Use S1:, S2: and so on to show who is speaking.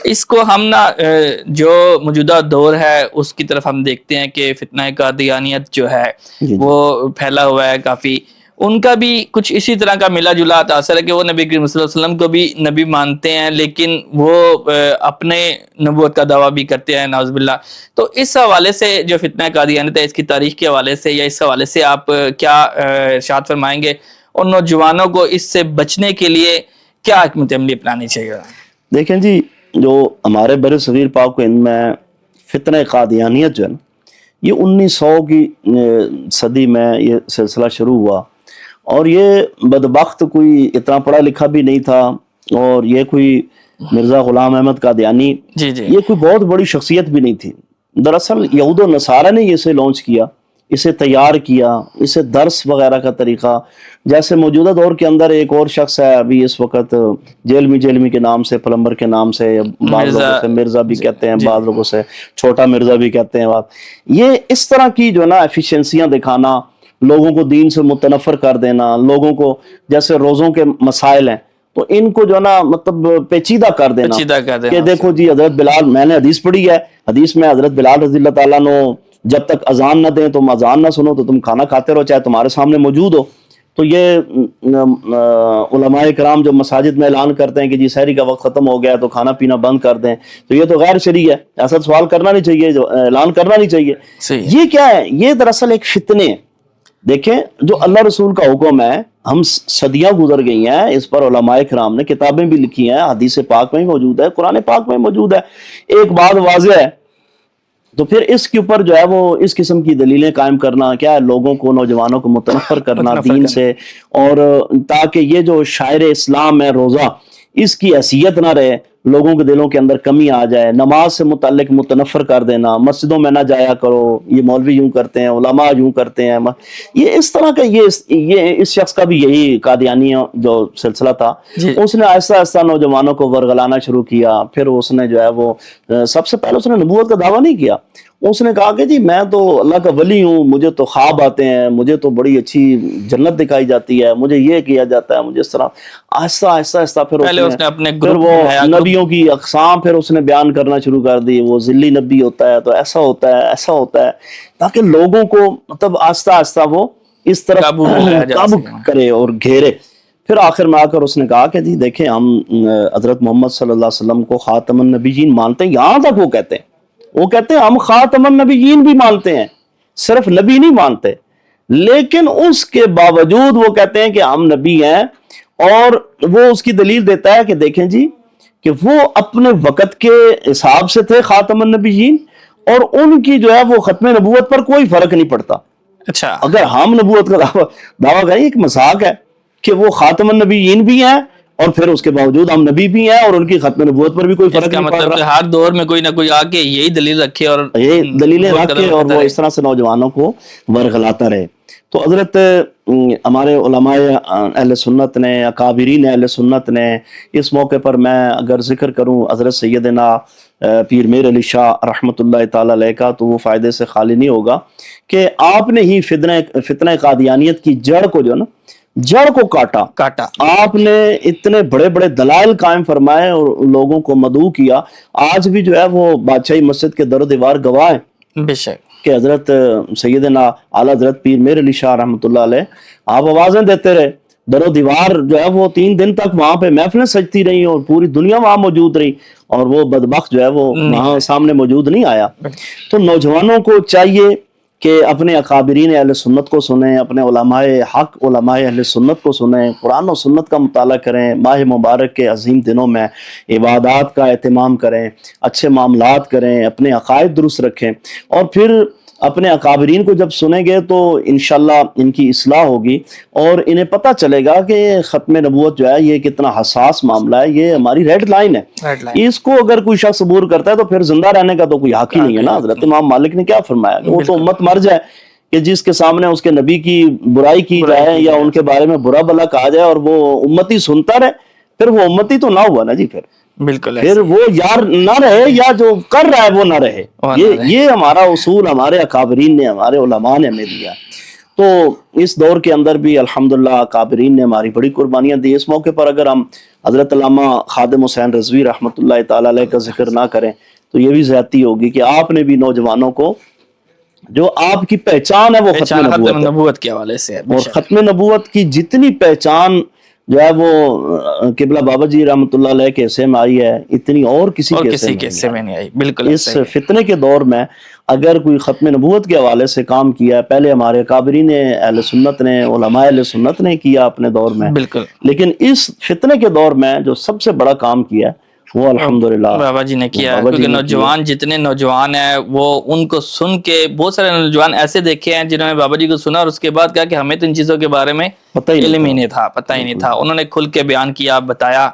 S1: اس کو ہم نا جو موجودہ دور ہے اس کی طرف ہم دیکھتے ہیں کہ فتنہ قادیانیت جو ہے وہ پھیلا ہوا ہے کافی. ان کا بھی کچھ اسی طرح کا ملا جلا تاثر ہے کہ وہ نبی کریم صلی اللہ علیہ وسلم کو بھی نبی مانتے ہیں لیکن وہ اپنے نبوت کا دعویٰ بھی کرتے ہیں نعوذ باللہ. تو اس حوالے سے جو فتنہ قادیانیت ہے اس کی تاریخ کے حوالے سے یا اس حوالے سے آپ کیا ارشاد فرمائیں گے اور نوجوانوں کو اس سے بچنے کے لیے کیا حکمت عملی اپنانی چاہیے؟
S2: دیکھیں جی، جو ہمارے بر صغیر پاک و ہند میں فتنہ قادیانیت جو ہے نا، یہ 1900 کی صدی میں یہ سلسلہ شروع ہوا، اور یہ بدبخت کوئی اتنا پڑھا لکھا بھی نہیں تھا، اور یہ کوئی مرزا غلام احمد قادیانی یہ کوئی بہت بڑی شخصیت بھی نہیں تھی. دراصل یہود و نصارہ نے اسے لانچ کیا، اسے تیار کیا، اسے درس وغیرہ کا طریقہ. جیسے موجودہ دور کے اندر ایک اور شخص ہے ابھی اس وقت جیلمی کے نام سے، پلمبر کے نام سے، بعض لوگوں سے مرزا بھی کہتے ہیں، بعض لوگوں سے چھوٹا مرزا بھی کہتے ہیں. یہ اس طرح کی جو ہے نا ایفیشنسیاں دکھانا، لوگوں کو دین سے متنفر کر دینا، لوگوں کو جیسے روزوں کے مسائل ہیں تو ان کو جو ہے نا مطلب پیچیدہ کر دینا کہ دیکھو جی حضرت بلال، میں نے حدیث پڑھی ہے، حدیث میں حضرت بلال رضی اللہ تعالیٰ عنہ جب تک اذان نہ دیں تم اذان نہ سنو تو تم کھانا کھاتے رہو چاہے تمہارے سامنے موجود ہو. تو یہ علماء کرام جو مساجد میں اعلان کرتے ہیں کہ جی سحری کا وقت ختم ہو گیا تو کھانا پینا بند کر دیں، تو یہ تو غیر شرعی ہے، ایسا سوال کرنا نہیں چاہیے، اعلان کرنا نہیں چاہیے. یہ کیا ہے؟ یہ دراصل ایک فتنے. دیکھیں جو اللہ رسول کا حکم ہے، ہم صدیاں گزر گئی ہیں، اس پر علماء کرام نے کتابیں بھی لکھی ہیں، حدیث پاک میں موجود ہے، قرآن پاک میں موجود ہے. ایک بات واضح ہے، تو پھر اس کے اوپر جو ہے وہ اس قسم کی دلیلیں قائم کرنا کیا ہے؟ لوگوں کو، نوجوانوں کو متنفر کرنا دین سے، اور تاکہ یہ جو شاعر اسلام ہے روزہ، اس کی حیثیت نہ رہے، لوگوں کے دلوں کے اندر کمی آ جائے، نماز سے متعلق متنفر کر دینا، مسجدوں میں نہ جایا کرو، یہ مولوی یوں کرتے ہیں، علماء یوں کرتے ہیں. یہ اس طرح کا یہ اس شخص کا بھی یہی قادیانی جو سلسلہ تھا. اس نے آہستہ آہستہ نوجوانوں کو ورغلانا شروع کیا. پھر اس نے جو ہے وہ سب سے پہلے اس نے نبوت کا دعویٰ نہیں کیا، اس نے کہا کہ جی میں تو اللہ کا ولی ہوں، مجھے تو خواب آتے ہیں، مجھے تو بڑی اچھی جنت دکھائی جاتی ہے، مجھے یہ کیا جاتا ہے، مجھے اس طرح. آہستہ آہستہ پھر وہ نبیوں کی اقسام پھر اس نے بیان کرنا شروع کر دی. وہ ذلی نبی ہوتا ہے تو ایسا ہوتا ہے، ایسا ہوتا ہے، تاکہ لوگوں کو مطلب آہستہ آہستہ وہ اس طرح قابو کرے اور گھیرے. پھر آخر میں آ کر اس نے کہا کہ جی دیکھیں ہم حضرت محمد صلی اللہ علیہ وسلم کو خاتم النبیین مانتے ہیں. یہاں تک وہ کہتے ہیں ہم خاتم النبیین بھی مانتے ہیں، صرف نبی نہیں مانتے، لیکن اس کے باوجود وہ کہتے ہیں کہ ہم نبی ہیں. اور وہ اس کی دلیل دیتا ہے کہ دیکھیں جی کہ وہ اپنے وقت کے حساب سے تھے خاتم النبیین، اور ان کی جو ہے وہ ختم نبوت پر کوئی فرق نہیں پڑتا.
S1: اچھا،
S2: اگر ہم نبوت کا دعویٰ کریں، ایک مذاق ہے کہ وہ خاتم النبیین بھی ہیں اور پھر اس کے باوجود ہم نبی بھی ہیں اور ان کی ختم نبوت پر بھی کوئی فرق نہیں پڑ رہا.
S1: ہر دور میں کوئی نہ کوئی آ کے یہی دلیل رکھے اور
S2: یہ دلیلیں رکھ کے اور وہ اس طرح سے نوجوانوں کو ورغلاتا رہے. تو حضرت ہمارے علماء اہل سنت نے، اکابرین اہل سنت نے، اس موقع پر میں اگر ذکر کروں حضرت سیدنا پیر میر علی شاہ رحمۃ اللہ تعالی علیہ کا، تو وہ فائدے سے خالی نہیں ہوگا کہ آپ نے ہی فتنہ قادیانیت کی جڑ کو جو نا جڑ کو کاٹا. آپ نے اتنے بڑے بڑے دلائل قائم فرمائے اور لوگوں کو مدعو کیا. آج بھی جو ہے وہ بادشاہی مسجد کے در و دیوار گواہ ہیں
S1: بے شک
S2: کہ حضرت سیدنا اعلیٰ حضرت پیر میر علی شاہ رحمۃ اللہ علیہ آپ آوازیں دیتے رہے. در و دیوار جو ہے وہ 3 دن تک وہاں پہ محفلیں سجتی رہی اور پوری دنیا وہاں موجود رہی، اور وہ بدبخت جو ہے وہ وہاں سامنے موجود نہیں آیا. تو نوجوانوں کو چاہیے کہ اپنے اکابرین اہل سنت کو سنیں، اپنے علماء حق علماء اہل سنت کو سنیں، قرآن و سنت کا مطالعہ کریں، ماہ مبارک کے عظیم دنوں میں عبادات کا اہتمام کریں، اچھے معاملات کریں، اپنے عقائد درست رکھیں، اور پھر اپنے اکابرین کو جب سنیں گے تو انشاءاللہ ان کی اصلاح ہوگی اور انہیں پتہ چلے گا کہ ختم نبوت جو ہے یہ کتنا حساس معاملہ ہے، یہ ہماری ریڈ لائن ہے. اس کو اگر کوئی شخص عبور کرتا ہے تو پھر زندہ رہنے کا تو کوئی حق ہی نہیں ہے نا. حضرت امام مالک نے کیا فرمایا کہ وہ تو امت مر جائے کہ جس کے سامنے اس کے نبی کی برائی کی جائے یا ان کے بارے میں برا بلا کہا جائے اور وہ امتی سنتا رہے، پھر وہ امتی تو نہ ہوا نا جی.
S1: بالکل
S2: پھر وہ یار نہ رہے یا جو کر رہا ہے وہ نہ رہے. یہ ہمارا اصول ہمارے اکابرین نے، ہمارے علماء نے ہمیں دیا. تو اس دور کے اندر بھی الحمدللہ کابرین نے ہماری بڑی قربانیاں دی. اس موقع پر اگر ہم حضرت علامہ خادم حسین رضوی رحمۃ اللہ تعالی علیہ کا ذکر نہ کریں تو یہ بھی زیادتی ہوگی کہ آپ نے بھی نوجوانوں کو جو آپ کی پہچان ہے وہ ختم نبوت ہے،
S1: نبوت کے حوالے سے ہے، بے
S2: اور
S1: شک۔
S2: ختم نبوت کی جتنی پہچان جو ہے وہ قبلہ بابا جی رحمۃ اللہ علیہ کے حصے میں آئی ہے اتنی اور کسی
S1: اور
S2: کے
S1: کسی کے حصے میں نہیں آئی، بالکل
S2: اس
S1: صحیح۔
S2: فتنے کے دور میں اگر کوئی ختم نبوت کے حوالے سے کام کیا ہے، پہلے ہمارے اکابرین اہل سنت نے، علماء اہل سنت نے کیا اپنے دور میں،
S1: بالکل
S2: لیکن اس فتنے کے دور میں جو سب سے بڑا کام کیا ہے وہ الحمدللہ
S1: بابا جی نے کیا،
S2: بابا جی
S1: کیونکہ
S2: نے
S1: نوجوان جتنے نوجوان ہیں وہ ان کو سن کے، بہت سارے نوجوان ایسے دیکھے ہیں جنہوں نے بابا جی کو سنا اور اس کے بعد کہا کہ ہمیں تو ان چیزوں کے بارے میں
S2: پتہ ہی نہیں
S1: علم ہی
S2: تھا.
S1: نہیں تھا، پتہ ہی نہیں تھا، انہوں نے کھل کے بیان کیا، بتایا،